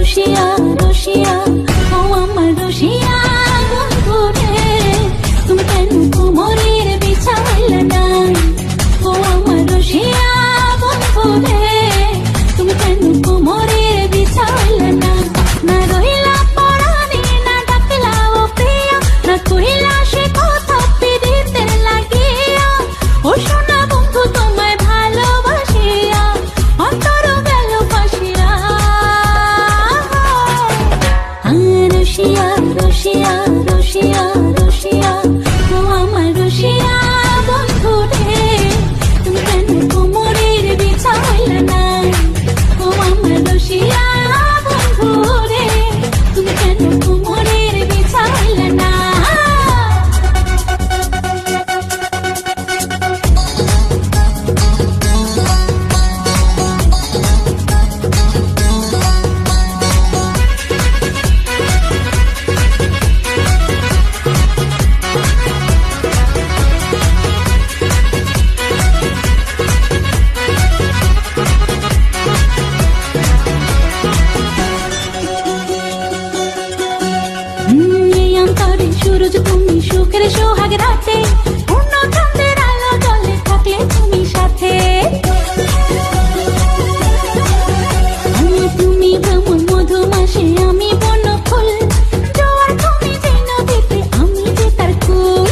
রসিয়া রসিয়া ও আমার রসিয়া বন্ধু রে তুমি কেন কোমরের বিছাইলা না ও আমার রসিয়া বন্ধু রে তুমি কেন কোমরের বিছাইলা না না রইলা পরাণে না ডাকলা ও প্রিয়া না কইলা সে কথা পিরিতে লাগিয়া ও সোনা বন্ধু তোমায় ভালোবাসিয়া অন্তর গেল ফাঁসিয়া রসিয়া রসিয়া রসিয়া রসিয়া ও আমার রসিয়া বন্ধু রে তুমি কেন কোমরের বিছাইলা না ও আমার রসিয়া বন্ধু রে তুমি কেন কোমরের বিছাইলা না সূরজ তুমি সুখের সোহাগ রাতে পূর্ণ চাঁদের আলো জলে থাকলে তুমি সাথে তুমি ভ্রমণ মধুমাসে আমি বন্য ফুল জোয়ার তুমি যে নদীতে আমি যে তার কুল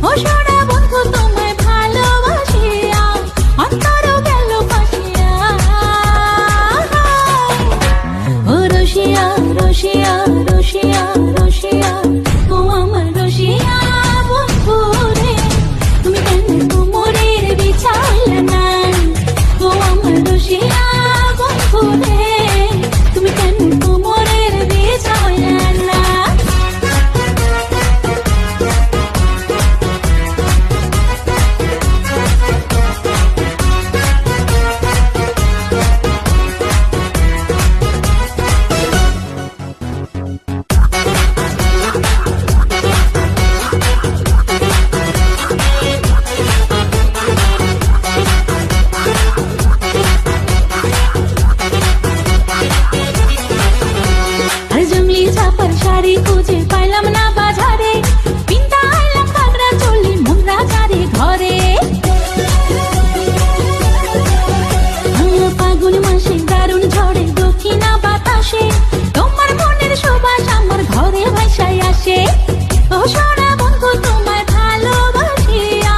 ও সোনা বন্ধু তোমায় ভালোবাসিয়া অন্তর গেল ফাঁসিয়া ও রসিয়া রসিয়া রসিয়া রসিয়া ও আমার রসিয়া বন্ধু রে তুমি কেন কোমরের বিছাইলা না ও আমার রসিয়া বন্ধু রে তুমি কেন কোমরের বিছাইলা না শাড়ি খুঁজে পাইলাম না বাজারে পিন্তা আইলাম কাকড়া চলি মোংরা চারে ঘরে ফাগুন মাসে দারুণ ঝড়ে দক্ষিণা বাতাসে তোমার মনের সুবাস আমার ঘরে ভাইসাই আসে ও সোনা বন্ধু তোমায় ভালোবাসিয়া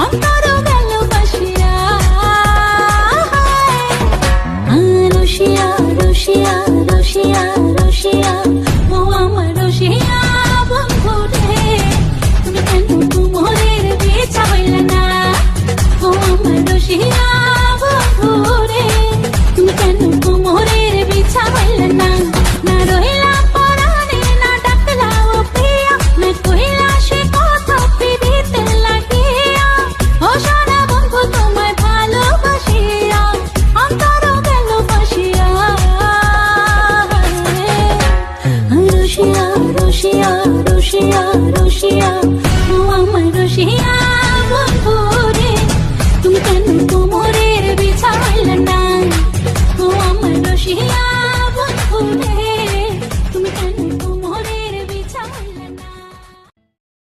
অন্তর গেল ফাঁসিয়া রসিয়া রসিয়া রসিয়া রসিয়া ও আমার রসিয়া বন্ধু রে তুমি কেন কোমরের বিছাইলা না ও আমার রসিয়া বন্ধু রে তুমি কেন কোমরের বিছাইলা না না রইলা পরাণে না ডাকলা ও প্রিয়া না কইলা সে কথা পিরিতে লাগিয়া ও সোনা বন্ধু তোমায় ভালোবাসিয়া অন্তর গেল ফাঁসিয়া রসিয়া রসিয়া রসিয়া রসিয়া